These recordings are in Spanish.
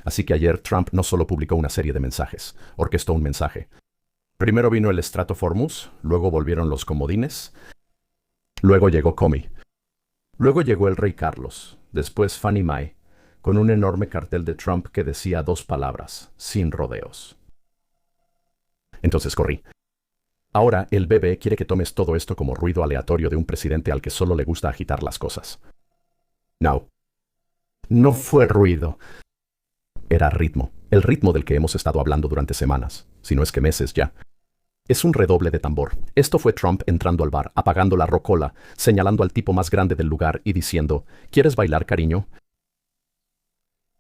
Así que ayer Trump no solo publicó una serie de mensajes, orquestó un mensaje. Primero vino el estrato Hormuz, luego volvieron los comodines, luego llegó Comey, luego llegó el rey Carlos, después Fannie Mae, con un enorme cartel de Trump que decía dos palabras, sin rodeos. Entonces corrí. Ahora el bebé quiere que tomes todo esto como ruido aleatorio de un presidente al que solo le gusta agitar las cosas. No. No fue ruido. Era ritmo. El ritmo del que hemos estado hablando durante semanas, si no es que meses ya. Es un redoble de tambor. Esto fue Trump entrando al bar, apagando la rocola, señalando al tipo más grande del lugar y diciendo, ¿quieres bailar, cariño?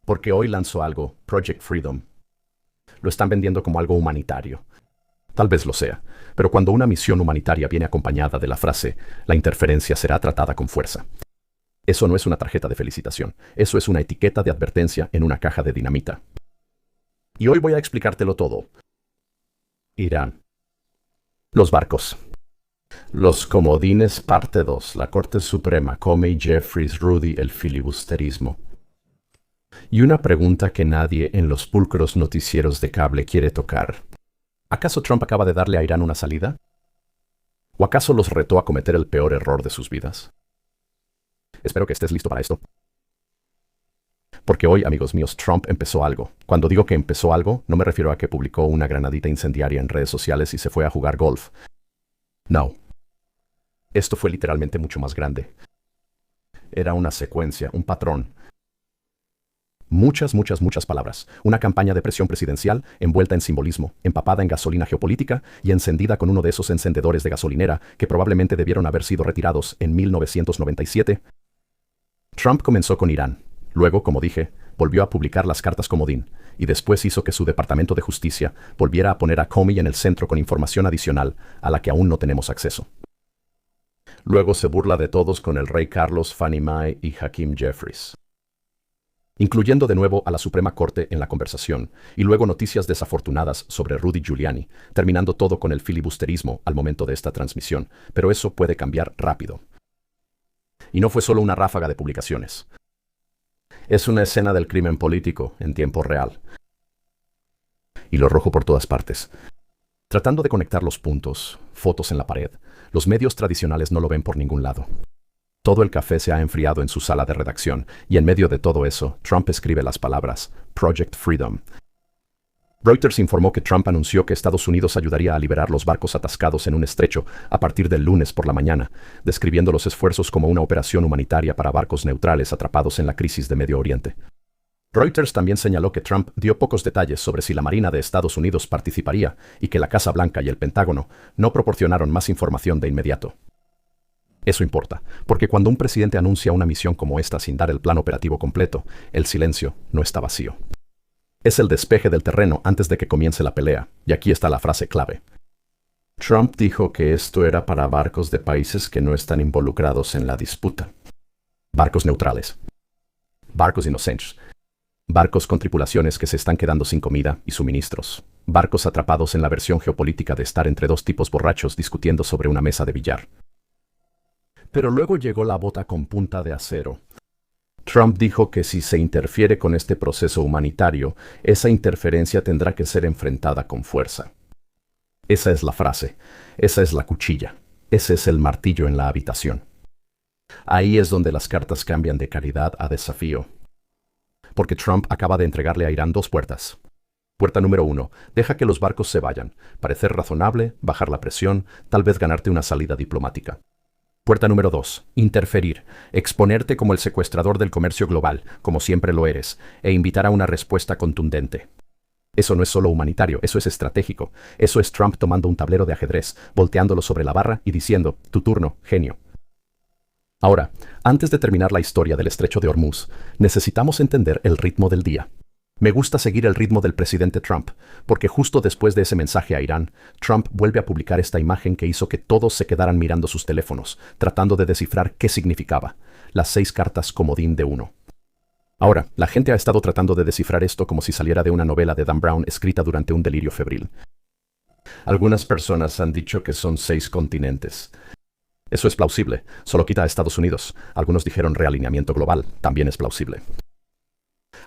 Porque hoy lanzó algo, Project Freedom. Lo están vendiendo como algo humanitario. Tal vez lo sea, pero cuando una misión humanitaria viene acompañada de la frase, la interferencia será tratada con fuerza. Eso no es una tarjeta de felicitación, eso es una etiqueta de advertencia en una caja de dinamita. Y hoy voy a explicártelo todo. Irán. Los barcos. Los comodines parte 2, la Corte Suprema, Comey, Jeffries, Rudy, el filibusterismo. Y una pregunta que nadie en los pulcros noticieros de cable quiere tocar. ¿Acaso Trump acaba de darle a Irán una salida? ¿O acaso los retó a cometer el peor error de sus vidas? Espero que estés listo para esto. Porque hoy, amigos míos, Trump empezó algo. Cuando digo que empezó algo, no me refiero a que publicó una granadita incendiaria en redes sociales y se fue a jugar golf. No. Esto fue literalmente mucho más grande. Era una secuencia, un patrón. Muchas palabras. Una campaña de presión presidencial envuelta en simbolismo, empapada en gasolina geopolítica y encendida con uno de esos encendedores de gasolinera que probablemente debieron haber sido retirados en 1997. Trump comenzó con Irán. Luego, como dije, volvió a publicar las cartas comodín y después hizo que su Departamento de Justicia volviera a poner a Comey en el centro con información adicional a la que aún no tenemos acceso. Luego se burla de todos con el rey Carlos, Fannie Mae y Hakeem Jeffries, incluyendo de nuevo a la Suprema Corte en la conversación, y luego noticias desafortunadas sobre Rudy Giuliani, terminando todo con el filibusterismo al momento de esta transmisión, pero eso puede cambiar rápido. Y no fue solo una ráfaga de publicaciones. Es una escena del crimen político en tiempo real. Y lo rojo por todas partes. Tratando de conectar los puntos, fotos en la pared, los medios tradicionales no lo ven por ningún lado. Todo el café se ha enfriado en su sala de redacción, y en medio de todo eso, Trump escribe las palabras Project Freedom. Reuters informó que Trump anunció que Estados Unidos ayudaría a liberar los barcos atascados en un estrecho a partir del lunes por la mañana, describiendo los esfuerzos como una operación humanitaria para barcos neutrales atrapados en la crisis de Medio Oriente. Reuters también señaló que Trump dio pocos detalles sobre si la Marina de Estados Unidos participaría y que la Casa Blanca y el Pentágono no proporcionaron más información de inmediato. Eso importa, porque cuando un presidente anuncia una misión como esta sin dar el plan operativo completo, el silencio no está vacío. Es el despeje del terreno antes de que comience la pelea, y aquí está la frase clave. Trump dijo que esto era para barcos de países que no están involucrados en la disputa. Barcos neutrales. Barcos inocentes. Barcos con tripulaciones que se están quedando sin comida y suministros. Barcos atrapados en la versión geopolítica de estar entre dos tipos borrachos discutiendo sobre una mesa de billar. Pero luego llegó la bota con punta de acero. Trump dijo que si se interfiere con este proceso humanitario, esa interferencia tendrá que ser enfrentada con fuerza. Esa es la frase, esa es la cuchilla, ese es el martillo en la habitación. Ahí es donde las cartas cambian de caridad a desafío. Porque Trump acaba de entregarle a Irán dos puertas. Puerta número 1, deja que los barcos se vayan, parecer razonable, bajar la presión, tal vez ganarte una salida diplomática. Puerta número 2. Interferir. Exponerte como el secuestrador del comercio global, como siempre lo eres, e invitar a una respuesta contundente. Eso no es solo humanitario, eso es estratégico. Eso es Trump tomando un tablero de ajedrez, volteándolo sobre la barra y diciendo, tu turno, genio. Ahora, antes de terminar la historia del estrecho de Hormuz, necesitamos entender el ritmo del día. Me gusta seguir el ritmo del presidente Trump, porque justo después de ese mensaje a Irán, Trump vuelve a publicar esta imagen que hizo que todos se quedaran mirando sus teléfonos, tratando de descifrar qué significaba, las 6 cartas comodín de 1. Ahora, la gente ha estado tratando de descifrar esto como si saliera de una novela de Dan Brown escrita durante un delirio febril. Algunas personas han dicho que son 6 continentes. Eso es plausible, solo quita a Estados Unidos. Algunos dijeron realineamiento global, también es plausible.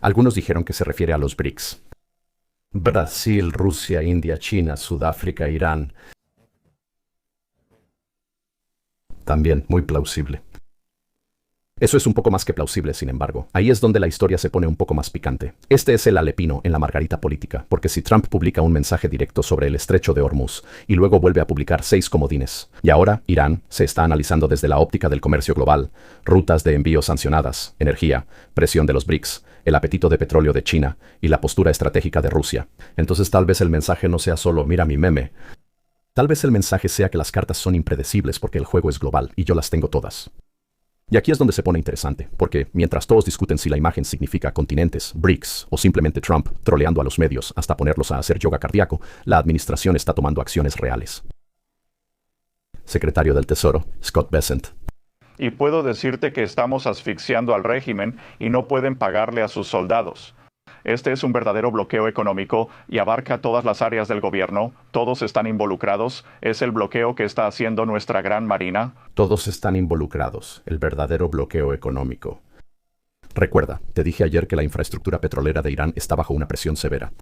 Algunos dijeron que se refiere a los BRICS. Brasil, Rusia, India, China, Sudáfrica, Irán. También muy plausible. Eso es un poco más que plausible, sin embargo. Ahí es donde la historia se pone un poco más picante. Este es el alepino en la margarita política, porque si Trump publica un mensaje directo sobre el estrecho de Hormuz y luego vuelve a publicar 6 comodines, y ahora Irán se está analizando desde la óptica del comercio global, rutas de envío sancionadas, energía, presión de los BRICS, el apetito de petróleo de China y la postura estratégica de Rusia. Entonces tal vez el mensaje no sea solo mira mi meme. Tal vez el mensaje sea que las cartas son impredecibles porque el juego es global y yo las tengo todas. Y aquí es donde se pone interesante, porque mientras todos discuten si la imagen significa continentes, BRICS o simplemente Trump troleando a los medios hasta ponerlos a hacer yoga cardíaco, la administración está tomando acciones reales. Secretario del Tesoro, Scott Bessent. Y puedo decirte que estamos asfixiando al régimen y no pueden pagarle a sus soldados. Este es un verdadero bloqueo económico y abarca todas las áreas del gobierno. Todos están involucrados. Es el bloqueo que está haciendo nuestra gran marina. Todos están involucrados. El verdadero bloqueo económico. Recuerda, te dije ayer que la infraestructura petrolera de Irán está bajo una presión severa.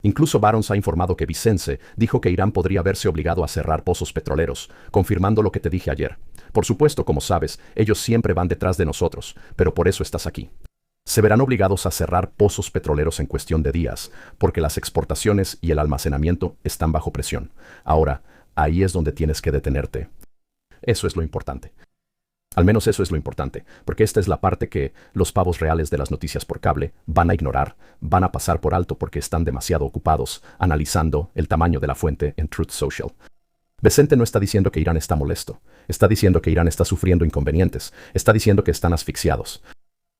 Incluso Barons ha informado que Vicence dijo que Irán podría verse obligado a cerrar pozos petroleros, confirmando lo que te dije ayer. Por supuesto, como sabes, ellos siempre van detrás de nosotros, pero por eso estás aquí. Se verán obligados a cerrar pozos petroleros en cuestión de días, porque las exportaciones y el almacenamiento están bajo presión. Ahora, ahí es donde tienes que detenerte. Eso es lo importante. Al menos eso es lo importante, porque esta es la parte que los pavos reales de las noticias por cable van a ignorar, van a pasar por alto porque están demasiado ocupados analizando el tamaño de la fuente en Truth Social. Bessent no está diciendo que Irán está molesto, está diciendo que Irán está sufriendo inconvenientes, está diciendo que están asfixiados.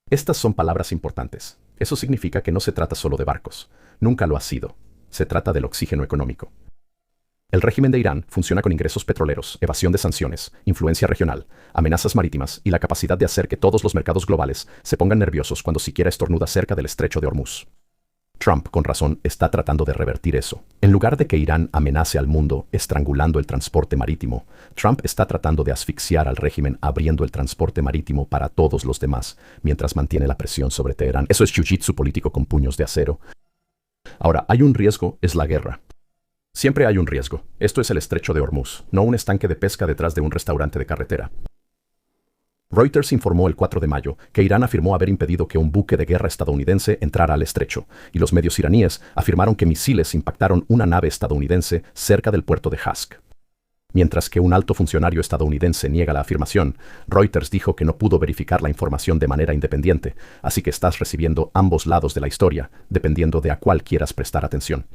Estas son palabras importantes. Eso significa que no se trata solo de barcos. Nunca lo ha sido. Se trata del oxígeno económico. El régimen de Irán funciona con ingresos petroleros, evasión de sanciones, influencia regional, amenazas marítimas y la capacidad de hacer que todos los mercados globales se pongan nerviosos cuando siquiera estornuda cerca del estrecho de Hormuz. Trump, con razón, está tratando de revertir eso. En lugar de que Irán amenace al mundo estrangulando el transporte marítimo, Trump está tratando de asfixiar al régimen abriendo el transporte marítimo para todos los demás, mientras mantiene la presión sobre Teherán. Eso es jiu-jitsu político con puños de acero. Ahora, hay un riesgo, es la guerra. Siempre hay un riesgo. Esto es el estrecho de Hormuz, no un estanque de pesca detrás de un restaurante de carretera. Reuters informó el 4 de mayo que Irán afirmó haber impedido que un buque de guerra estadounidense entrara al estrecho, y los medios iraníes afirmaron que misiles impactaron una nave estadounidense cerca del puerto de Hask. Mientras que un alto funcionario estadounidense niega la afirmación, Reuters dijo que no pudo verificar la información de manera independiente, así que estás recibiendo ambos lados de la historia, dependiendo de a cuál quieras prestar atención.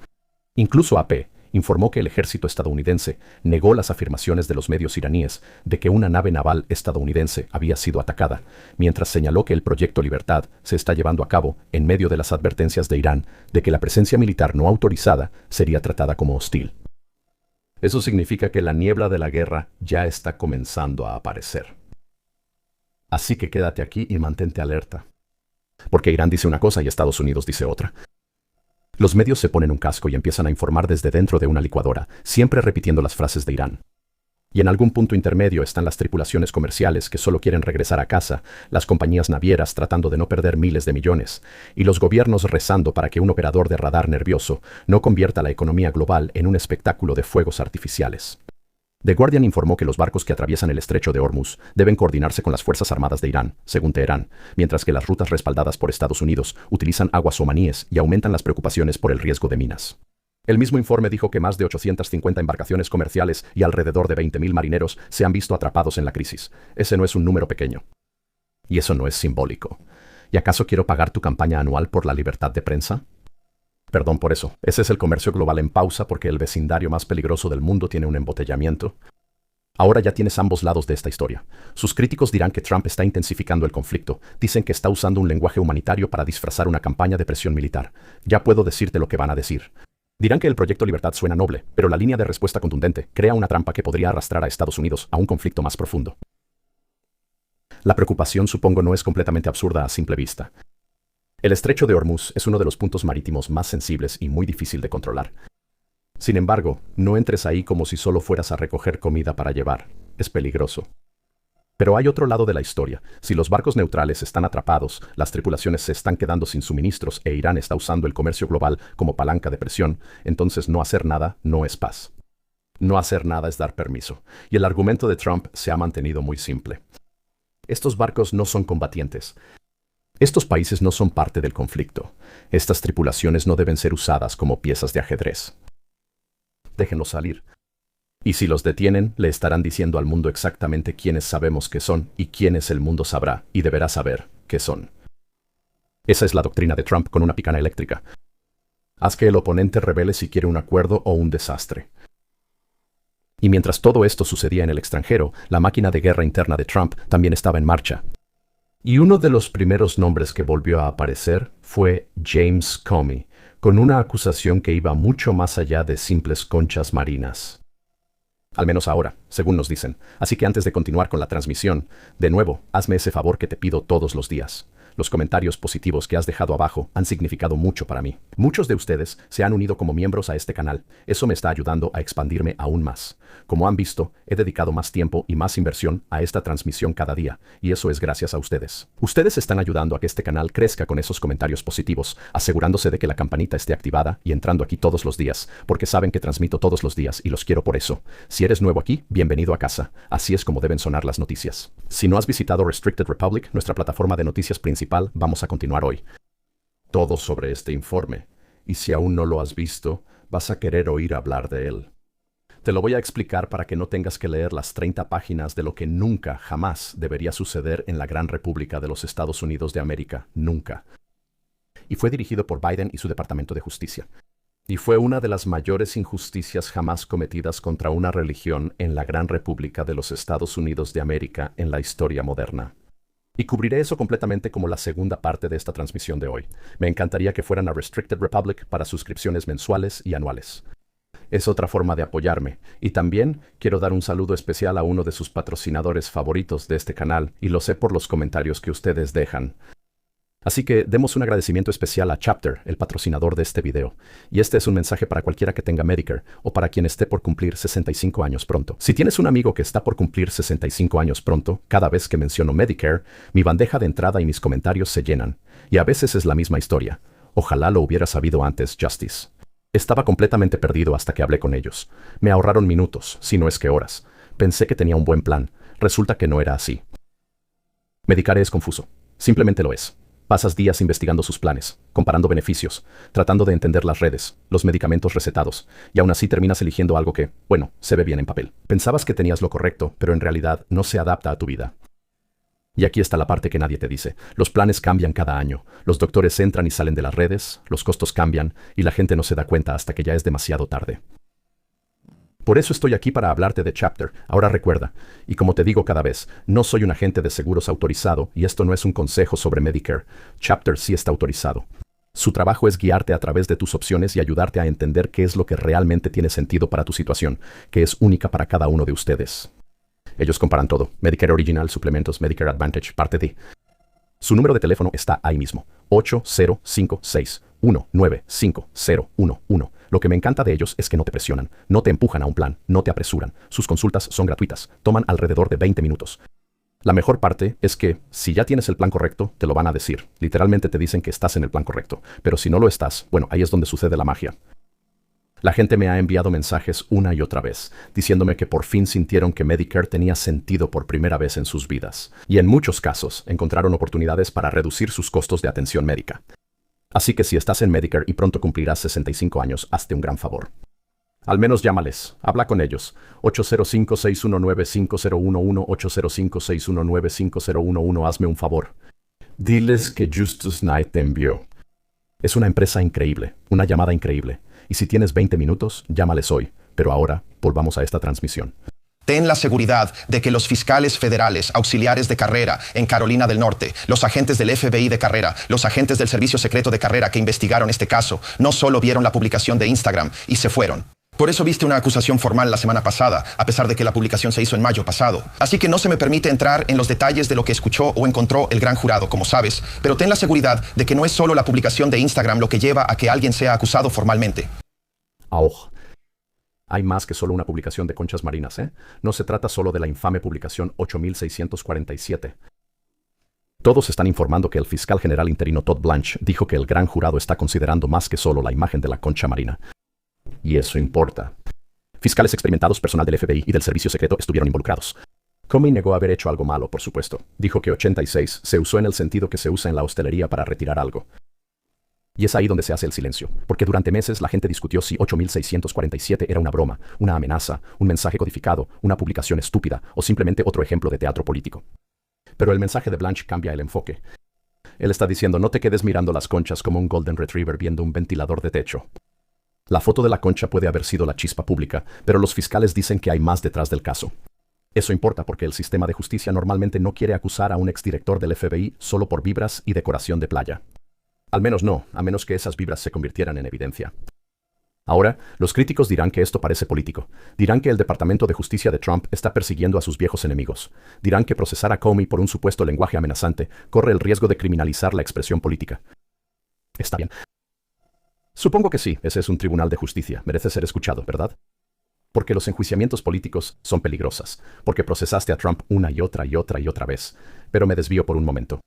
Incluso AP informó que el ejército estadounidense negó las afirmaciones de los medios iraníes de que una nave naval estadounidense había sido atacada, mientras señaló que el Proyecto Libertad se está llevando a cabo en medio de las advertencias de Irán de que la presencia militar no autorizada sería tratada como hostil. Eso significa que la niebla de la guerra ya está comenzando a aparecer. Así que quédate aquí y mantente alerta. Porque Irán dice una cosa y Estados Unidos dice otra. Los medios se ponen un casco y empiezan a informar desde dentro de una licuadora, siempre repitiendo las frases de Irán. Y en algún punto intermedio están las tripulaciones comerciales que solo quieren regresar a casa, las compañías navieras tratando de no perder miles de millones, y los gobiernos rezando para que un operador de radar nervioso no convierta la economía global en un espectáculo de fuegos artificiales. The Guardian informó que los barcos que atraviesan el estrecho de Hormuz deben coordinarse con las Fuerzas Armadas de Irán, según Teherán, mientras que las rutas respaldadas por Estados Unidos utilizan aguas omaníes y aumentan las preocupaciones por el riesgo de minas. El mismo informe dijo que más de 850 embarcaciones comerciales y alrededor de 20.000 marineros se han visto atrapados en la crisis. Ese no es un número pequeño. Y eso no es simbólico. ¿Y acaso quiero pagar tu campaña anual por la libertad de prensa? Perdón por eso. Ese es el comercio global en pausa porque el vecindario más peligroso del mundo tiene un embotellamiento. Ahora ya tienes ambos lados de esta historia. Sus críticos dirán que Trump está intensificando el conflicto. Dicen que está usando un lenguaje humanitario para disfrazar una campaña de presión militar. Ya puedo decirte lo que van a decir. Dirán que el Proyecto Libertad suena noble, pero la línea de respuesta contundente crea una trampa que podría arrastrar a Estados Unidos a un conflicto más profundo. La preocupación, supongo, no es completamente absurda a simple vista. El estrecho de Hormuz es uno de los puntos marítimos más sensibles y muy difícil de controlar. Sin embargo, no entres ahí como si solo fueras a recoger comida para llevar. Es peligroso. Pero hay otro lado de la historia. Si los barcos neutrales están atrapados, las tripulaciones se están quedando sin suministros e Irán está usando el comercio global como palanca de presión, entonces no hacer nada no es paz. No hacer nada es dar permiso. Y el argumento de Trump se ha mantenido muy simple. Estos barcos no son combatientes. Estos países no son parte del conflicto. Estas tripulaciones no deben ser usadas como piezas de ajedrez. Déjenlos salir. Y si los detienen, le estarán diciendo al mundo exactamente quiénes sabemos que son y quiénes el mundo sabrá y deberá saber que son. Esa es la doctrina de Trump con una picana eléctrica. Haz que el oponente revele si quiere un acuerdo o un desastre. Y mientras todo esto sucedía en el extranjero, la máquina de guerra interna de Trump también estaba en marcha. Y uno de los primeros nombres que volvió a aparecer fue James Comey, con una acusación que iba mucho más allá de simples conchas marinas. Al menos ahora, según nos dicen. Así que antes de continuar con la transmisión, de nuevo, hazme ese favor que te pido todos los días. Los comentarios positivos que has dejado abajo han significado mucho para mí. Muchos de ustedes se han unido como miembros a este canal. Eso me está ayudando a expandirme aún más. Como han visto, he dedicado más tiempo y más inversión a esta transmisión cada día, y eso es gracias a ustedes. Ustedes están ayudando a que este canal crezca con esos comentarios positivos, asegurándose de que la campanita esté activada y entrando aquí todos los días, porque saben que transmito todos los días y los quiero por eso. Si eres nuevo aquí, bienvenido a casa. Así es como deben sonar las noticias. Si no has visitado Restricted Republic, nuestra plataforma de noticias principal, vamos a continuar hoy. Todo sobre este informe, y si aún no lo has visto, vas a querer oír hablar de él. Te lo voy a explicar para que no tengas que leer las 30 páginas de lo que nunca, jamás debería suceder en la Gran República de los Estados Unidos de América. Nunca. Y fue dirigido por Biden y su Departamento de Justicia. Y fue una de las mayores injusticias jamás cometidas contra una religión en la Gran República de los Estados Unidos de América en la historia moderna. Y cubriré eso completamente como la segunda parte de esta transmisión de hoy. Me encantaría que fueran a Restricted Republic para suscripciones mensuales y anuales. Es otra forma de apoyarme. Y también quiero dar un saludo especial a uno de sus patrocinadores favoritos de este canal, y lo sé por los comentarios que ustedes dejan. Así que demos un agradecimiento especial a Chapter, el patrocinador de este video. Y este es un mensaje para cualquiera que tenga Medicare o para quien esté por cumplir 65 años pronto. Si tienes un amigo que está por cumplir 65 años pronto, cada vez que menciono Medicare, mi bandeja de entrada y mis comentarios se llenan. Y a veces es la misma historia. Ojalá lo hubiera sabido antes, Justice. Estaba completamente perdido hasta que hablé con ellos. Me ahorraron minutos, si no es que horas. Pensé que tenía un buen plan. Resulta que no era así. Medicare es confuso. Simplemente lo es. Pasas días investigando sus planes, comparando beneficios, tratando de entender las redes, los medicamentos recetados, y aún así terminas eligiendo algo que, bueno, se ve bien en papel. Pensabas que tenías lo correcto, pero en realidad no se adapta a tu vida. Y aquí está la parte que nadie te dice. Los planes cambian cada año. Los doctores entran y salen de las redes, los costos cambian, y la gente no se da cuenta hasta que ya es demasiado tarde. Por eso estoy aquí para hablarte de Chapter. Ahora recuerda, y como te digo cada vez, no soy un agente de seguros autorizado y esto no es un consejo sobre Medicare. Chapter sí está autorizado. Su trabajo es guiarte a través de tus opciones y ayudarte a entender qué es lo que realmente tiene sentido para tu situación, que es única para cada uno de ustedes. Ellos comparan todo. Medicare Original, suplementos, Medicare Advantage, parte D. Su número de teléfono está ahí mismo. 8056195011. Lo que me encanta de ellos es que no te presionan, no te empujan a un plan, no te apresuran. Sus consultas son gratuitas, toman alrededor de 20 minutos. La mejor parte es que, si ya tienes el plan correcto, te lo van a decir. Literalmente te dicen que estás en el plan correcto. Pero si no lo estás, bueno, ahí es donde sucede la magia. La gente me ha enviado mensajes una y otra vez, diciéndome que por fin sintieron que Medicare tenía sentido por primera vez en sus vidas. Y en muchos casos, encontraron oportunidades para reducir sus costos de atención médica. Así que si estás en Medicare y pronto cumplirás 65 años, hazte un gran favor. Al menos llámales, habla con ellos. 805-619-5011, 805-619-5011, hazme un favor. Diles que Justus Knight te envió. Es una empresa increíble, una llamada increíble. Y si tienes 20 minutos, llámales hoy. Pero ahora, volvamos a esta transmisión. Ten la seguridad de que los fiscales federales, auxiliares de carrera en Carolina del Norte, los agentes del FBI de carrera, los agentes del Servicio Secreto de carrera que investigaron este caso, no solo vieron la publicación de Instagram y se fueron. Por eso viste una acusación formal la semana pasada, a pesar de que la publicación se hizo en mayo pasado. Así que no se me permite entrar en los detalles de lo que escuchó o encontró el gran jurado, como sabes, pero ten la seguridad de que no es solo la publicación de Instagram lo que lleva a que alguien sea acusado formalmente. Auch. Hay más que solo una publicación de conchas marinas, ¿eh? No se trata solo de la infame publicación 8647. Todos están informando que el fiscal general interino Todd Blanche dijo que el gran jurado está considerando más que solo la imagen de la concha marina. Y eso importa. Fiscales experimentados, personal del FBI y del servicio secreto estuvieron involucrados. Comey negó haber hecho algo malo, por supuesto. Dijo que 86 se usó en el sentido que se usa en la hostelería para retirar algo. Y es ahí donde se hace el silencio, porque durante meses la gente discutió si 8647 era una broma, una amenaza, un mensaje codificado, una publicación estúpida o simplemente otro ejemplo de teatro político. Pero el mensaje de Blanche cambia el enfoque. Él está diciendo, no te quedes mirando las conchas como un Golden Retriever viendo un ventilador de techo. La foto de la concha puede haber sido la chispa pública, pero los fiscales dicen que hay más detrás del caso. Eso importa porque el sistema de justicia normalmente no quiere acusar a un exdirector del FBI solo por vibras y decoración de playa. Al menos no, a menos que esas vibras se convirtieran en evidencia. Ahora, los críticos dirán que esto parece político. Dirán que el Departamento de Justicia de Trump está persiguiendo a sus viejos enemigos. Dirán que procesar a Comey por un supuesto lenguaje amenazante corre el riesgo de criminalizar la expresión política. Está bien. Supongo que sí, ese es un tribunal de justicia. Merece ser escuchado, ¿verdad? Porque los enjuiciamientos políticos son peligrosas. Porque procesaste a Trump una y otra y otra y otra vez. Pero me desvío por un momento.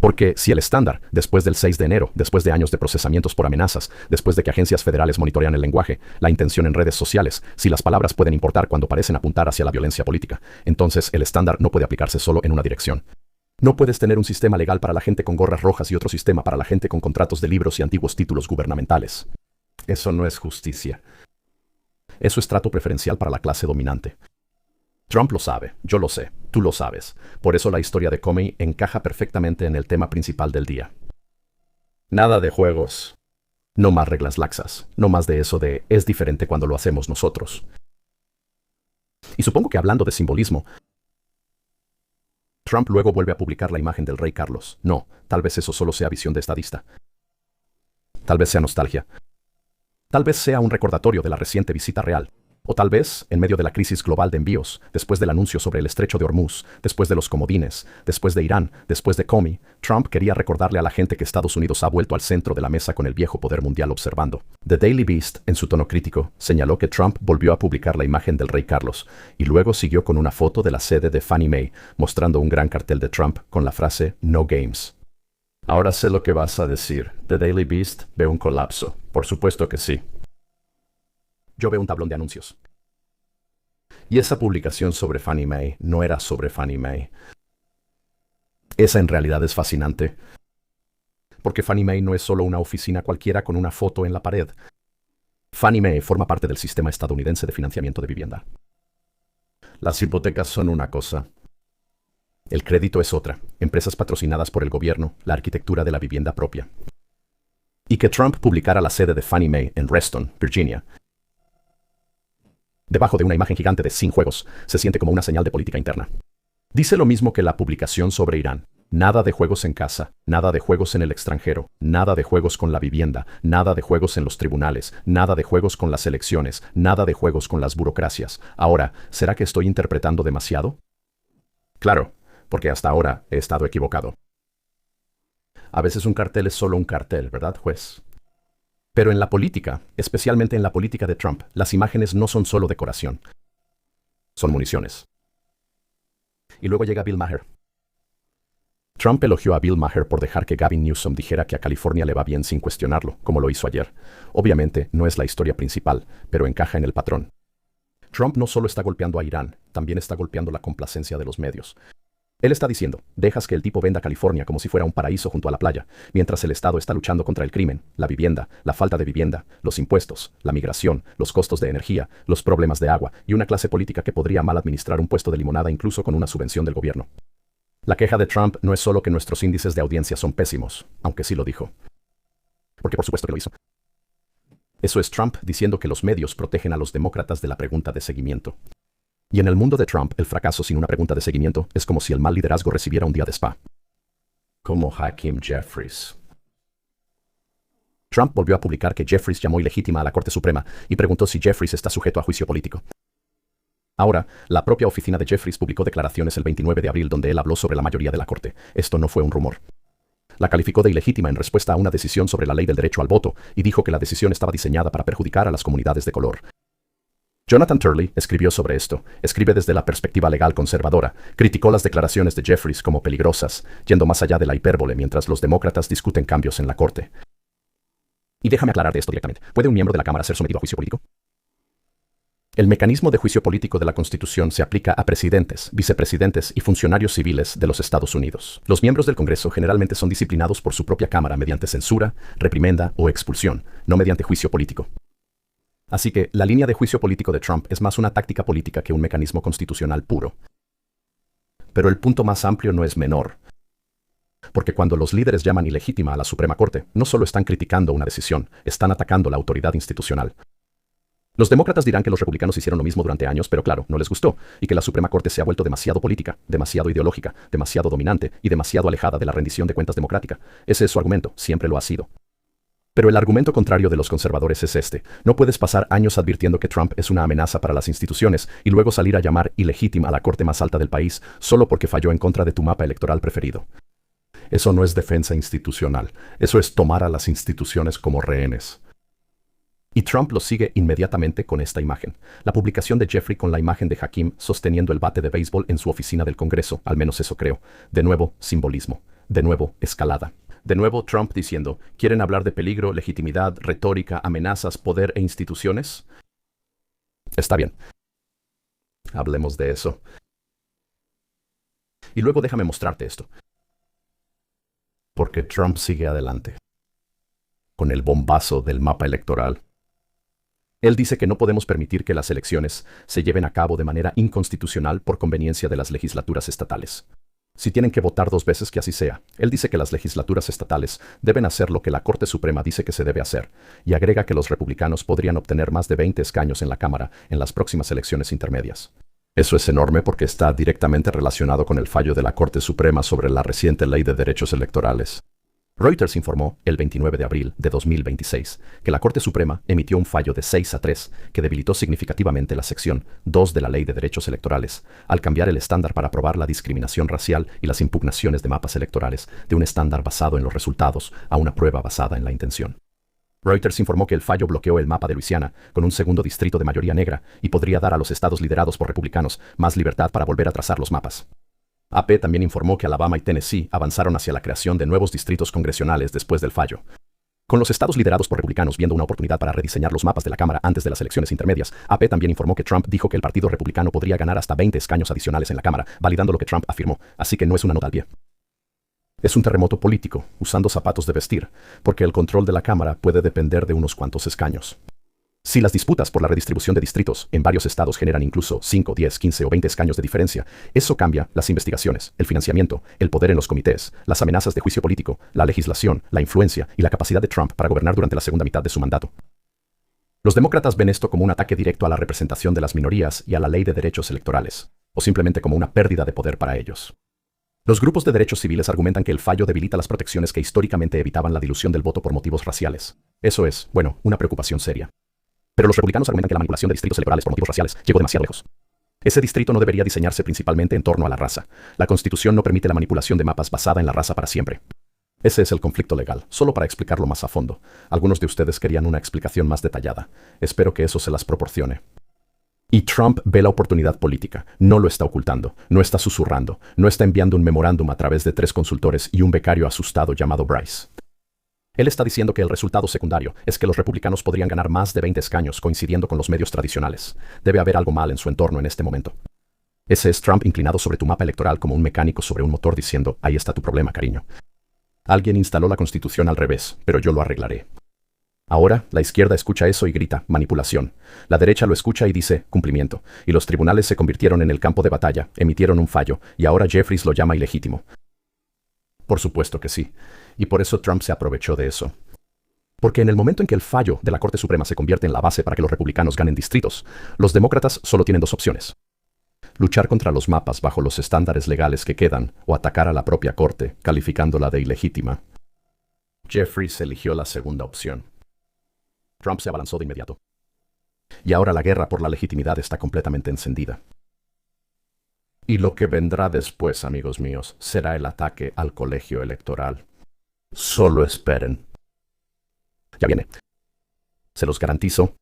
Porque si el estándar, después del 6 de enero, después de años de procesamientos por amenazas, después de que agencias federales monitorean el lenguaje, la intención en redes sociales, si las palabras pueden importar cuando parecen apuntar hacia la violencia política, entonces el estándar no puede aplicarse solo en una dirección. No puedes tener un sistema legal para la gente con gorras rojas y otro sistema para la gente con contratos de libros y antiguos títulos gubernamentales. Eso no es justicia. Eso es trato preferencial para la clase dominante. Trump lo sabe, yo lo sé, tú lo sabes. Por eso la historia de Comey encaja perfectamente en el tema principal del día. Nada de juegos. No más reglas laxas. No más de eso de es diferente cuando lo hacemos nosotros. Y supongo que hablando de simbolismo, Trump luego vuelve a publicar la imagen del rey Carlos. No, tal vez eso solo sea visión de estadista. Tal vez sea nostalgia. Tal vez sea un recordatorio de la reciente visita real. O tal vez, en medio de la crisis global de envíos, después del anuncio sobre el estrecho de Hormuz, después de los comodines, después de Irán, después de Comey, Trump quería recordarle a la gente que Estados Unidos ha vuelto al centro de la mesa con el viejo poder mundial observando. The Daily Beast, en su tono crítico, señaló que Trump volvió a publicar la imagen del rey Carlos, y luego siguió con una foto de la sede de Fannie Mae, mostrando un gran cartel de Trump con la frase "No Games". Ahora sé lo que vas a decir. The Daily Beast ve un colapso. Por supuesto que sí. Yo veo un tablón de anuncios. Y esa publicación sobre Fannie Mae no era sobre Fannie Mae. Esa en realidad es fascinante. Porque Fannie Mae no es solo una oficina cualquiera con una foto en la pared. Fannie Mae forma parte del sistema estadounidense de financiamiento de vivienda. Las hipotecas son una cosa. El crédito es otra. Empresas patrocinadas por el gobierno, la arquitectura de la vivienda propia. Y que Trump publicara la sede de Fannie Mae en Reston, Virginia, debajo de una imagen gigante de sin juegos, se siente como una señal de política interna. Dice lo mismo que la publicación sobre Irán. Nada de juegos en casa, nada de juegos en el extranjero, nada de juegos con la vivienda, nada de juegos en los tribunales, nada de juegos con las elecciones, nada de juegos con las burocracias. Ahora, ¿será que estoy interpretando demasiado? Claro, porque hasta ahora he estado equivocado. A veces un cartel es solo un cartel, ¿verdad, juez? Pero en la política, especialmente en la política de Trump, las imágenes no son solo decoración. Son municiones. Y luego llega Bill Maher. Trump elogió a Bill Maher por dejar que Gavin Newsom dijera que a California le va bien sin cuestionarlo, como lo hizo ayer. Obviamente, no es la historia principal, pero encaja en el patrón. Trump no solo está golpeando a Irán, también está golpeando la complacencia de los medios. Él está diciendo, dejas que el tipo venda California como si fuera un paraíso junto a la playa, mientras el Estado está luchando contra el crimen, la vivienda, la falta de vivienda, los impuestos, la migración, los costos de energía, los problemas de agua y una clase política que podría mal administrar un puesto de limonada incluso con una subvención del gobierno. La queja de Trump no es solo que nuestros índices de audiencia son pésimos, aunque sí lo dijo. Porque por supuesto que lo hizo. Eso es Trump diciendo que los medios protegen a los demócratas de la pregunta de seguimiento. Y en el mundo de Trump, el fracaso sin una pregunta de seguimiento es como si el mal liderazgo recibiera un día de spa. Como Hakeem Jeffries. Trump volvió a publicar que Jeffries llamó ilegítima a la Corte Suprema y preguntó si Jeffries está sujeto a juicio político. Ahora, la propia oficina de Jeffries publicó declaraciones el 29 de abril donde él habló sobre la mayoría de la Corte. Esto no fue un rumor. La calificó de ilegítima en respuesta a una decisión sobre la ley del derecho al voto y dijo que la decisión estaba diseñada para perjudicar a las comunidades de color. Jonathan Turley escribió sobre esto, escribe desde la perspectiva legal conservadora, criticó las declaraciones de Jeffries como peligrosas, yendo más allá de la hipérbole mientras los demócratas discuten cambios en la Corte. Y déjame aclarar de esto directamente. ¿Puede un miembro de la Cámara ser sometido a juicio político? El mecanismo de juicio político de la Constitución se aplica a presidentes, vicepresidentes y funcionarios civiles de los Estados Unidos. Los miembros del Congreso generalmente son disciplinados por su propia Cámara mediante censura, reprimenda o expulsión, no mediante juicio político. Así que la línea de juicio político de Trump es más una táctica política que un mecanismo constitucional puro. Pero el punto más amplio no es menor. Porque cuando los líderes llaman ilegítima a la Suprema Corte, no solo están criticando una decisión, están atacando la autoridad institucional. Los demócratas dirán que los republicanos hicieron lo mismo durante años, pero claro, no les gustó, y que la Suprema Corte se ha vuelto demasiado política, demasiado ideológica, demasiado dominante y demasiado alejada de la rendición de cuentas democrática. Ese es su argumento, siempre lo ha sido. Pero el argumento contrario de los conservadores es este. No puedes pasar años advirtiendo que Trump es una amenaza para las instituciones y luego salir a llamar ilegítima a la corte más alta del país solo porque falló en contra de tu mapa electoral preferido. Eso no es defensa institucional, eso es tomar a las instituciones como rehenes. Y Trump lo sigue inmediatamente con esta imagen. La publicación de Jeffrey con la imagen de Hakeem sosteniendo el bate de béisbol en su oficina del Congreso, al menos eso creo. De nuevo, simbolismo. De nuevo, escalada. De nuevo, Trump diciendo, ¿quieren hablar de peligro, legitimidad, retórica, amenazas, poder e instituciones? Está bien. Hablemos de eso. Y luego déjame mostrarte esto. Porque Trump sigue adelante. Con el bombazo del mapa electoral. Él dice que no podemos permitir que las elecciones se lleven a cabo de manera inconstitucional por conveniencia de las legislaturas estatales. Si tienen que votar 2 veces, que así sea. Él dice que las legislaturas estatales deben hacer lo que la Corte Suprema dice que se debe hacer, y agrega que los republicanos podrían obtener más de 20 escaños en la Cámara en las próximas elecciones intermedias. Eso es enorme porque está directamente relacionado con el fallo de la Corte Suprema sobre la reciente Ley de Derechos Electorales. Reuters informó el 29 de abril de 2026 que la Corte Suprema emitió un fallo de 6-3 que debilitó significativamente la sección 2 de la Ley de Derechos Electorales al cambiar el estándar para aprobar la discriminación racial y las impugnaciones de mapas electorales de un estándar basado en los resultados a una prueba basada en la intención. Reuters informó que el fallo bloqueó el mapa de Luisiana con un segundo distrito de mayoría negra y podría dar a los estados liderados por republicanos más libertad para volver a trazar los mapas. AP también informó que Alabama y Tennessee avanzaron hacia la creación de nuevos distritos congresionales después del fallo. Con los estados liderados por republicanos viendo una oportunidad para rediseñar los mapas de la Cámara antes de las elecciones intermedias, AP también informó que Trump dijo que el Partido Republicano podría ganar hasta 20 escaños adicionales en la Cámara, validando lo que Trump afirmó, así que no es una nota al pie. Es un terremoto político, usando zapatos de vestir, porque el control de la Cámara puede depender de unos cuantos escaños. Si las disputas por la redistribución de distritos en varios estados generan incluso 5, 10, 15 o 20 escaños de diferencia, eso cambia las investigaciones, el financiamiento, el poder en los comités, las amenazas de juicio político, la legislación, la influencia y la capacidad de Trump para gobernar durante la segunda mitad de su mandato. Los demócratas ven esto como un ataque directo a la representación de las minorías y a la ley de derechos electorales, o simplemente como una pérdida de poder para ellos. Los grupos de derechos civiles argumentan que el fallo debilita las protecciones que históricamente evitaban la dilución del voto por motivos raciales. Eso es, bueno, una preocupación seria. Pero los republicanos argumentan que la manipulación de distritos electorales por motivos raciales llegó demasiado lejos. Ese distrito no debería diseñarse principalmente en torno a la raza. La Constitución no permite la manipulación de mapas basada en la raza para siempre. Ese es el conflicto legal, solo para explicarlo más a fondo. Algunos de ustedes querían una explicación más detallada. Espero que eso se las proporcione. Y Trump ve la oportunidad política, no lo está ocultando, no está susurrando, no está enviando un memorándum a través de 3 consultores y un becario asustado llamado Bryce. Él está diciendo que el resultado secundario es que los republicanos podrían ganar más de 20 escaños coincidiendo con los medios tradicionales. Debe haber algo mal en su entorno en este momento. Ese es Trump inclinado sobre tu mapa electoral como un mecánico sobre un motor diciendo, ahí está tu problema, cariño. Alguien instaló la Constitución al revés, pero yo lo arreglaré. Ahora, la izquierda escucha eso y grita, manipulación. La derecha lo escucha y dice, cumplimiento. Y los tribunales se convirtieron en el campo de batalla, emitieron un fallo, y ahora Jeffries lo llama ilegítimo. Por supuesto que sí. Y por eso Trump se aprovechó de eso. Porque en el momento en que el fallo de la Corte Suprema se convierte en la base para que los republicanos ganen distritos, los demócratas solo tienen 2 opciones. Luchar contra los mapas bajo los estándares legales que quedan o atacar a la propia Corte, calificándola de ilegítima. Jeffries eligió la segunda opción. Trump se abalanzó de inmediato. Y ahora la guerra por la legitimidad está completamente encendida. Y lo que vendrá después, amigos míos, será el ataque al colegio electoral. Solo esperen. Ya viene. Se los garantizo.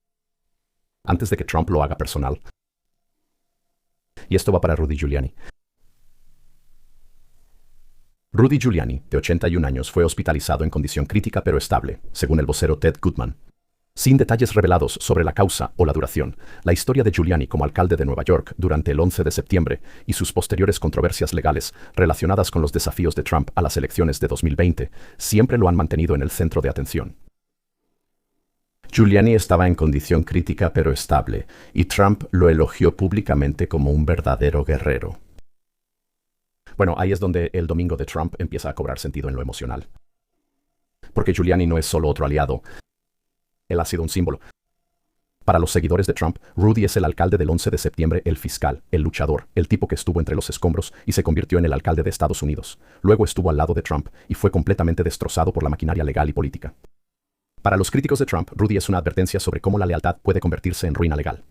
antes de que Trump lo haga personal. Y esto va para Rudy Giuliani. Rudy Giuliani, de 81 años, fue hospitalizado en condición crítica pero estable, según el vocero Ted Goodman. Sin detalles revelados sobre la causa o la duración, la historia de Giuliani como alcalde de Nueva York durante el 11 de septiembre y sus posteriores controversias legales relacionadas con los desafíos de Trump a las elecciones de 2020 siempre lo han mantenido en el centro de atención. Giuliani estaba en condición crítica pero estable, y Trump lo elogió públicamente como un verdadero guerrero. Bueno, ahí es donde el domingo de Trump empieza a cobrar sentido en lo emocional. Porque Giuliani no es solo otro aliado. Él ha sido un símbolo. Para los seguidores de Trump, Rudy es el alcalde del 11 de septiembre, el fiscal, el luchador, el tipo que estuvo entre los escombros y se convirtió en el alcalde de Estados Unidos. Luego estuvo al lado de Trump y fue completamente destrozado por la maquinaria legal y política. Para los críticos de Trump, Rudy es una advertencia sobre cómo la lealtad puede convertirse en ruina legal.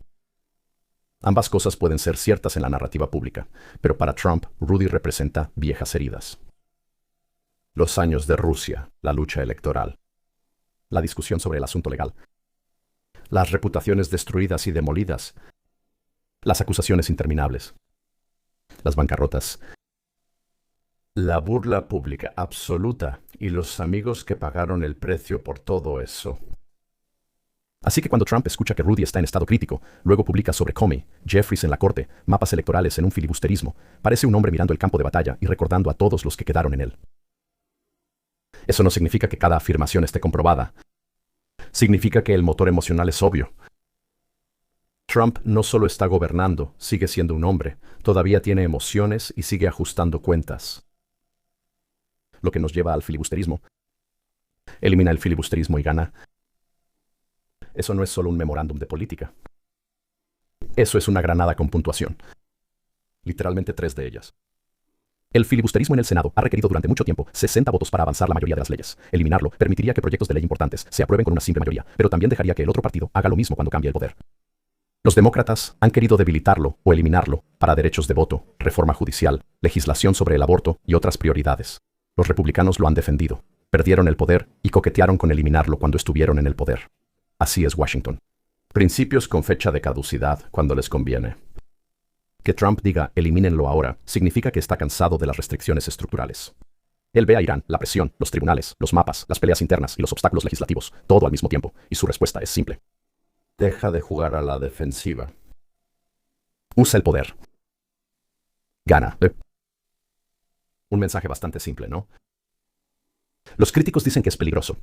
Ambas cosas pueden ser ciertas en la narrativa pública, pero para Trump, Rudy representa viejas heridas. Los años de Rusia, la lucha electoral, la discusión sobre el asunto legal, las reputaciones destruidas y demolidas, las acusaciones interminables, las bancarrotas, la burla pública absoluta y los amigos que pagaron el precio por todo eso. Así que cuando Trump escucha que Rudy está en estado crítico, luego publica sobre Comey, Jeffries en la corte, mapas electorales en un filibusterismo, parece un hombre mirando el campo de batalla y recordando a todos los que quedaron en él. Eso no significa que cada afirmación esté comprobada. Significa que el motor emocional es obvio. Trump no solo está gobernando, sigue siendo un hombre, todavía tiene emociones y sigue ajustando cuentas. Lo que nos lleva al filibusterismo. Elimina el filibusterismo y gana. Eso no es solo un memorándum de política. Eso es una granada con puntuación. Literalmente 3 de ellas. El filibusterismo en el Senado ha requerido durante mucho tiempo 60 votos para avanzar la mayoría de las leyes. Eliminarlo permitiría que proyectos de ley importantes se aprueben con una simple mayoría, pero también dejaría que el otro partido haga lo mismo cuando cambie el poder. Los demócratas han querido debilitarlo o eliminarlo para derechos de voto, reforma judicial, legislación sobre el aborto y otras prioridades. Los republicanos lo han defendido, perdieron el poder y coquetearon con eliminarlo cuando estuvieron en el poder. Así es Washington. Principios con fecha de caducidad cuando les conviene. Que Trump diga elimínenlo ahora significa que está cansado de las restricciones estructurales. Él ve a Irán, la presión, los tribunales, los mapas, las peleas internas y los obstáculos legislativos, todo al mismo tiempo, y su respuesta es simple. Deja de jugar a la defensiva. Usa el poder. Gana. Un mensaje bastante simple, ¿no? Los críticos dicen que es peligroso.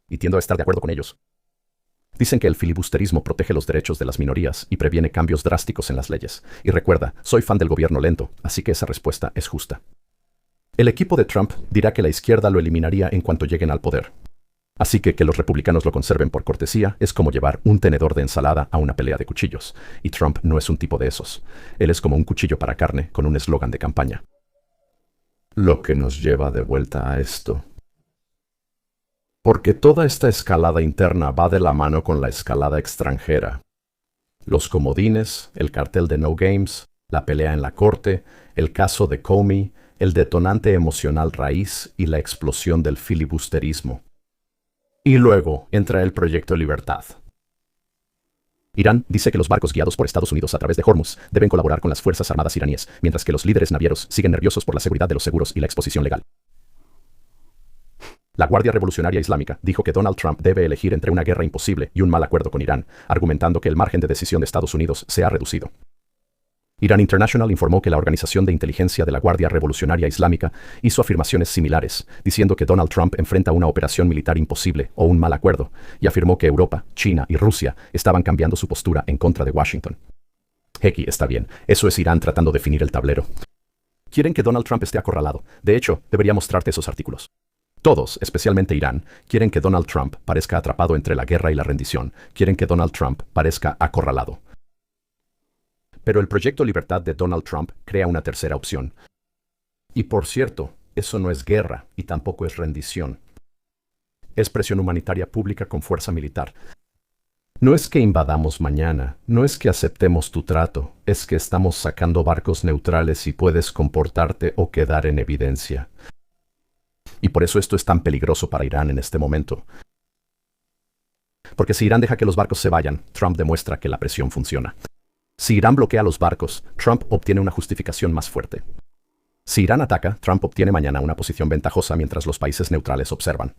Y tiendo a estar de acuerdo con ellos. Dicen que el filibusterismo protege los derechos de las minorías y previene cambios drásticos en las leyes. Y recuerda, soy fan del gobierno lento, así que esa respuesta es justa. El equipo de Trump dirá que la izquierda lo eliminaría en cuanto lleguen al poder. Así que los republicanos lo conserven por cortesía es como llevar un tenedor de ensalada a una pelea de cuchillos. Y Trump no es un tipo de esos. Él es como un cuchillo para carne con un eslogan de campaña. Lo que nos lleva de vuelta a esto. Porque toda esta escalada interna va de la mano con la escalada extranjera. Los comodines, el cartel de No Games, la pelea en la corte, el caso de Comey, el detonante emocional raíz y la explosión del filibusterismo. Y luego entra el Proyecto Libertad. Irán dice que los barcos guiados por Estados Unidos a través de Hormuz deben colaborar con las fuerzas armadas iraníes, mientras que los líderes navieros siguen nerviosos por la seguridad de los seguros y la exposición legal. La Guardia Revolucionaria Islámica dijo que Donald Trump debe elegir entre una guerra imposible y un mal acuerdo con Irán, argumentando que el margen de decisión de Estados Unidos se ha reducido. Iran International informó que la Organización de Inteligencia de la Guardia Revolucionaria Islámica hizo afirmaciones similares, diciendo que Donald Trump enfrenta una operación militar imposible o un mal acuerdo, y afirmó que Europa, China y Rusia estaban cambiando su postura en contra de Washington. Hecky, está bien, eso es Irán tratando de definir el tablero. Quieren que Donald Trump esté acorralado. De hecho, debería mostrarte esos artículos. Todos, especialmente Irán, quieren que Donald Trump parezca atrapado entre la guerra y la rendición. Quieren que Donald Trump parezca acorralado. Pero el Proyecto Libertad de Donald Trump crea una tercera opción. Y por cierto, eso no es guerra y tampoco es rendición. Es presión humanitaria pública con fuerza militar. No es que invadamos mañana, no es que aceptemos tu trato, es que estamos sacando barcos neutrales y puedes comportarte o quedar en evidencia. Y por eso esto es tan peligroso para Irán en este momento. Porque si Irán deja que los barcos se vayan, Trump demuestra que la presión funciona. Si Irán bloquea los barcos, Trump obtiene una justificación más fuerte. Si Irán ataca, Trump obtiene mañana una posición ventajosa mientras los países neutrales observan.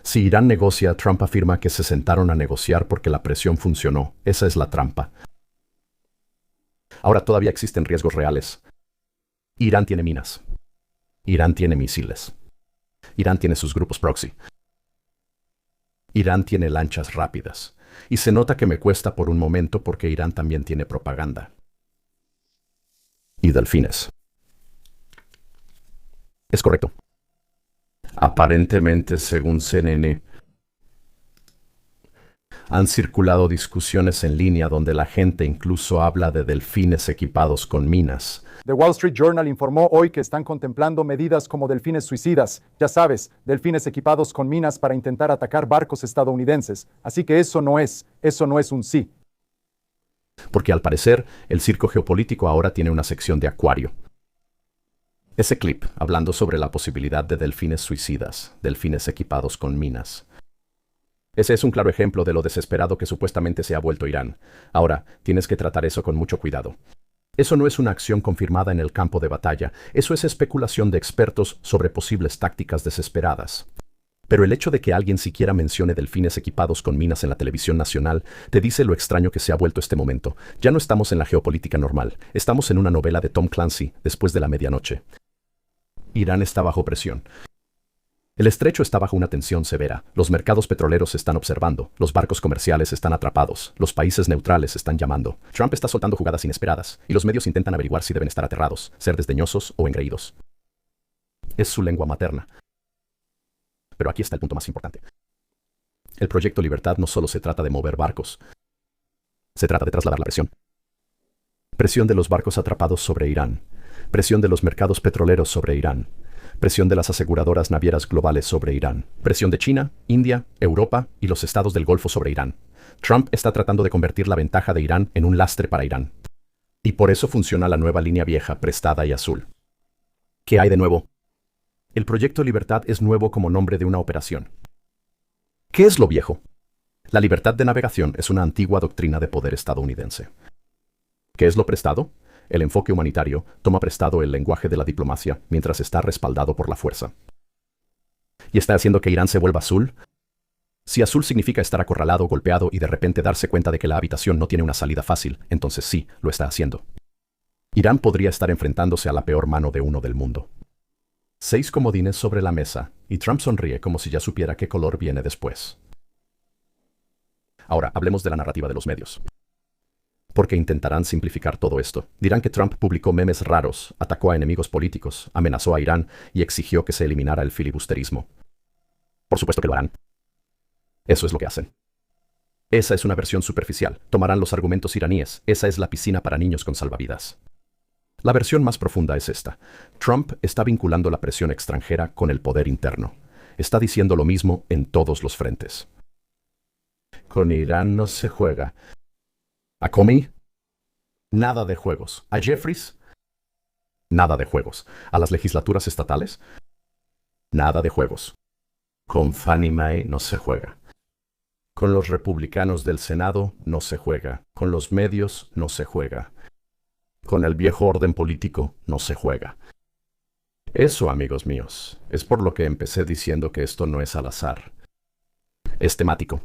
Si Irán negocia, Trump afirma que se sentaron a negociar porque la presión funcionó. Esa es la trampa. Ahora todavía existen riesgos reales. Irán tiene minas. Irán tiene misiles. Irán tiene sus grupos proxy. Irán tiene lanchas rápidas. Y se nota que me cuesta por un momento porque Irán también tiene propaganda. Y delfines. Es correcto. Aparentemente, según CNN, han circulado discusiones en línea donde la gente incluso habla de delfines equipados con minas. The Wall Street Journal informó hoy que están contemplando medidas como delfines suicidas, ya sabes, delfines equipados con minas para intentar atacar barcos estadounidenses. Así que eso no es un sí. Porque al parecer, el circo geopolítico ahora tiene una sección de acuario. Ese clip, hablando sobre la posibilidad de delfines suicidas, delfines equipados con minas. Ese es un claro ejemplo de lo desesperado que supuestamente se ha vuelto Irán. Ahora, tienes que tratar eso con mucho cuidado. Eso no es una acción confirmada en el campo de batalla, eso es especulación de expertos sobre posibles tácticas desesperadas. Pero el hecho de que alguien siquiera mencione delfines equipados con minas en la televisión nacional te dice lo extraño que se ha vuelto este momento. Ya no estamos en la geopolítica normal, estamos en una novela de Tom Clancy después de la medianoche. Irán está bajo presión. El estrecho está bajo una tensión severa, los mercados petroleros se están observando, los barcos comerciales están atrapados, los países neutrales están llamando. Trump está soltando jugadas inesperadas, y los medios intentan averiguar si deben estar aterrados, ser desdeñosos o engreídos. Es su lengua materna. Pero aquí está el punto más importante. El proyecto Libertad no solo se trata de mover barcos, se trata de trasladar la presión. Presión de los barcos atrapados sobre Irán, presión de los mercados petroleros sobre Irán, presión de las aseguradoras navieras globales sobre Irán, presión de China, India, Europa y los estados del Golfo sobre Irán. Trump está tratando de convertir la ventaja de Irán en un lastre para Irán. Y por eso funciona la nueva línea vieja, prestada y azul. ¿Qué hay de nuevo? El proyecto Libertad es nuevo como nombre de una operación. ¿Qué es lo viejo? La libertad de navegación es una antigua doctrina de poder estadounidense. ¿Qué es lo prestado? El enfoque humanitario toma prestado el lenguaje de la diplomacia mientras está respaldado por la fuerza. ¿Y está haciendo que Irán se vuelva azul? Si azul significa estar acorralado, golpeado y de repente darse cuenta de que la habitación no tiene una salida fácil, entonces sí, lo está haciendo. Irán podría estar enfrentándose a la peor mano de uno del mundo. 6 comodines sobre la mesa, y Trump sonríe como si ya supiera qué color viene después. Ahora, hablemos de la narrativa de los medios. Porque intentarán simplificar todo esto. Dirán que Trump publicó memes raros, atacó a enemigos políticos, amenazó a Irán y exigió que se eliminara el filibusterismo. Por supuesto que lo harán. Eso es lo que hacen. Esa es una versión superficial. Tomarán los argumentos iraníes. Esa es la piscina para niños con salvavidas. La versión más profunda es esta. Trump está vinculando la presión extranjera con el poder interno. Está diciendo lo mismo en todos los frentes. Con Irán no se juega. ¿A Comey? Nada de juegos. ¿A Jeffries? Nada de juegos. ¿A las legislaturas estatales? Nada de juegos. Con Fannie Mae no se juega. Con los republicanos del Senado no se juega. Con los medios no se juega. Con el viejo orden político no se juega. Eso, amigos míos, es por lo que empecé diciendo que esto no es al azar. Es temático.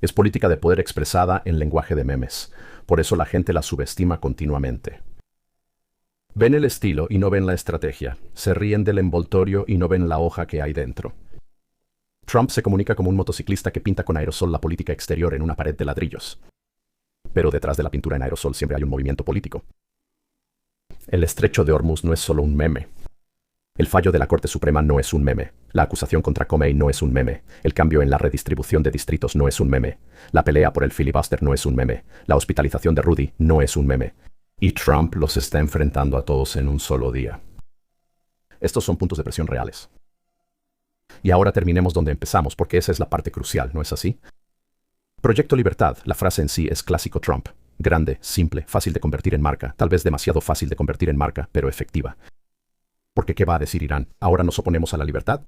Es política de poder expresada en lenguaje de memes. Por eso la gente la subestima continuamente. Ven el estilo y no ven la estrategia. Se ríen del envoltorio y no ven la hoja que hay dentro. Trump se comunica como un motociclista que pinta con aerosol la política exterior en una pared de ladrillos. Pero detrás de la pintura en aerosol siempre hay un movimiento político. El estrecho de Hormuz no es solo un meme. El fallo de la Corte Suprema no es un meme. La acusación contra Comey no es un meme. El cambio en la redistribución de distritos no es un meme. La pelea por el filibuster no es un meme. La hospitalización de Rudy no es un meme. Y Trump los está enfrentando a todos en un solo día. Estos son puntos de presión reales. Y ahora terminemos donde empezamos, porque esa es la parte crucial, ¿no es así? Proyecto Libertad, la frase en sí es clásico Trump. Grande, simple, fácil de convertir en marca. Tal vez demasiado fácil de convertir en marca, pero efectiva. Porque ¿qué va a decir Irán? ¿Ahora nos oponemos a la libertad?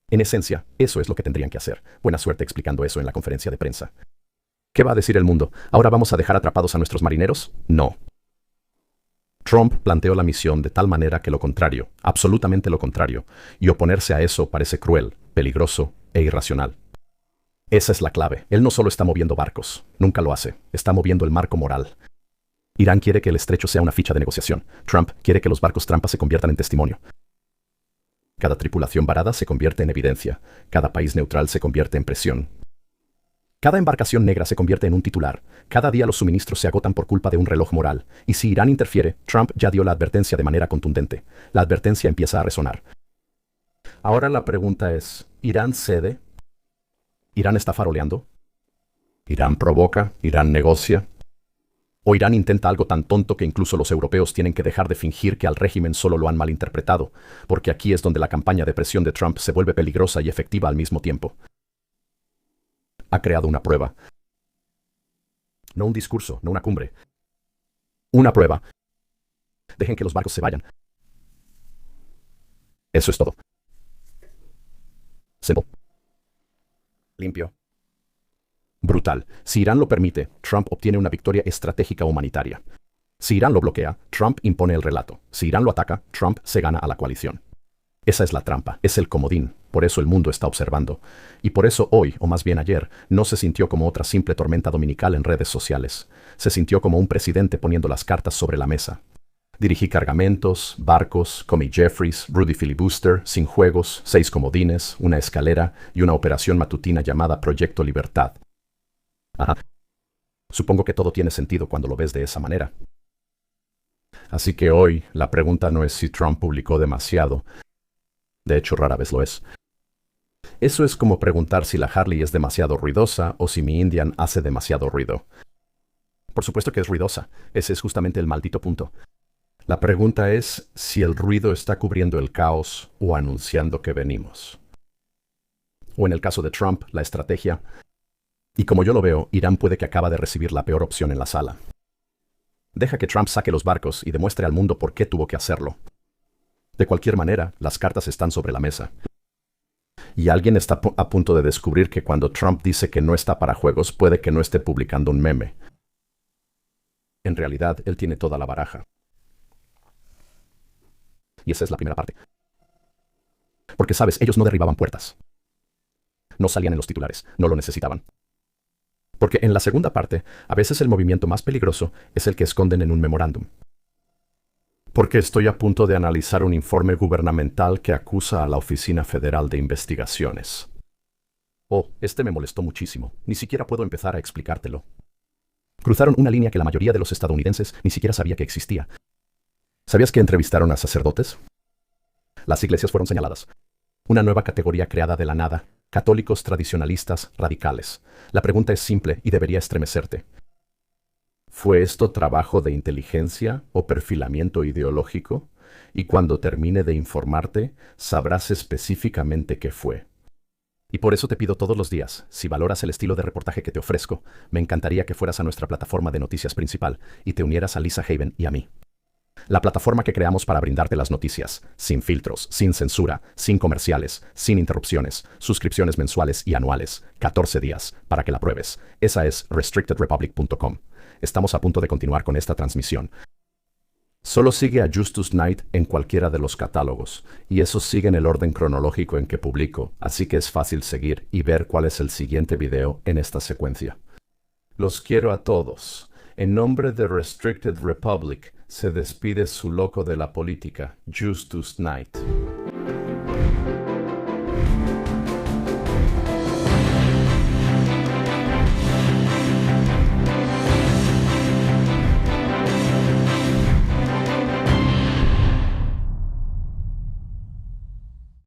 En esencia, eso es lo que tendrían que hacer. Buena suerte explicando eso en la conferencia de prensa. ¿Qué va a decir el mundo? ¿Ahora vamos a dejar atrapados a nuestros marineros? No. Trump planteó la misión de tal manera que lo contrario, absolutamente lo contrario, y oponerse a eso parece cruel, peligroso e irracional. Esa es la clave. Él no solo está moviendo barcos, nunca lo hace, está moviendo el marco moral. Irán quiere que el estrecho sea una ficha de negociación. Trump quiere que los barcos trampa se conviertan en testimonio. Cada tripulación varada se convierte en evidencia. Cada país neutral se convierte en presión. Cada embarcación negra se convierte en un titular. Cada día los suministros se agotan por culpa de un reloj moral. Y si Irán interfiere, Trump ya dio la advertencia de manera contundente. La advertencia empieza a resonar. Ahora la pregunta es, ¿Irán cede? ¿Irán está faroleando? ¿Irán provoca? ¿Irán negocia? ¿O Irán intenta algo tan tonto que incluso los europeos tienen que dejar de fingir que al régimen solo lo han malinterpretado? Porque aquí es donde la campaña de presión de Trump se vuelve peligrosa y efectiva al mismo tiempo. Ha creado una prueba. No un discurso, no una cumbre. Una prueba. Dejen que los barcos se vayan. Eso es todo. Simple. Limpio. Brutal. Si Irán lo permite, Trump obtiene una victoria estratégica humanitaria. Si Irán lo bloquea, Trump impone el relato. Si Irán lo ataca, Trump se gana a la coalición. Esa es la trampa, es el comodín. Por eso el mundo está observando. Y por eso hoy, o más bien ayer, no se sintió como otra simple tormenta dominical en redes sociales. Se sintió como un presidente poniendo las cartas sobre la mesa. Dirigí cargamentos, barcos, comí Jeffries, Rudy Filibuster, sin juegos, 6 comodines, una escalera y una operación matutina llamada Proyecto Libertad. Ajá. Supongo que todo tiene sentido cuando lo ves de esa manera. Así que hoy la pregunta no es si Trump publicó demasiado. De hecho, rara vez lo es. Eso es como preguntar si la Harley es demasiado ruidosa o si mi Indian hace demasiado ruido. Por supuesto que es ruidosa. Ese es justamente el maldito punto. La pregunta es si el ruido está cubriendo el caos o anunciando que venimos. O en el caso de Trump, la estrategia. Y como yo lo veo, Irán puede que acaba de recibir la peor opción en la sala. Deja que Trump saque los barcos y demuestre al mundo por qué tuvo que hacerlo. De cualquier manera, las cartas están sobre la mesa. Y alguien está a punto de descubrir que cuando Trump dice que no está para juegos, puede que no esté publicando un meme. En realidad, él tiene toda la baraja. Y esa es la primera parte. Porque, sabes, ellos no derribaban puertas. No salían en los titulares, no lo necesitaban. Porque en la segunda parte, a veces el movimiento más peligroso es el que esconden en un memorándum. Porque estoy a punto de analizar un informe gubernamental que acusa a la Oficina Federal de Investigaciones. Oh, este me molestó muchísimo. Ni siquiera puedo empezar a explicártelo. Cruzaron una línea que la mayoría de los estadounidenses ni siquiera sabía que existía. ¿Sabías que entrevistaron a sacerdotes? Las iglesias fueron señaladas. Una nueva categoría creada de la nada. Católicos tradicionalistas radicales. La pregunta es simple y debería estremecerte. ¿Fue esto trabajo de inteligencia o perfilamiento ideológico? Y cuando termine de informarte, sabrás específicamente qué fue. Y por eso te pido todos los días, si valoras el estilo de reportaje que te ofrezco, me encantaría que fueras a nuestra plataforma de noticias principal y te unieras a Lisa Haven y a mí. La plataforma que creamos para brindarte las noticias, sin filtros, sin censura, sin comerciales, sin interrupciones, suscripciones mensuales y anuales, 14 días, para que la pruebes. Esa es restrictedrepublic.com. Estamos a punto de continuar con esta transmisión. Solo sigue a Justus Knight en cualquiera de los catálogos, y esos siguen el orden cronológico en que publico, así que es fácil seguir y ver cuál es el siguiente video en esta secuencia. Los quiero a todos. En nombre de Restricted Republic, se despide su loco de la política, Justus Knight.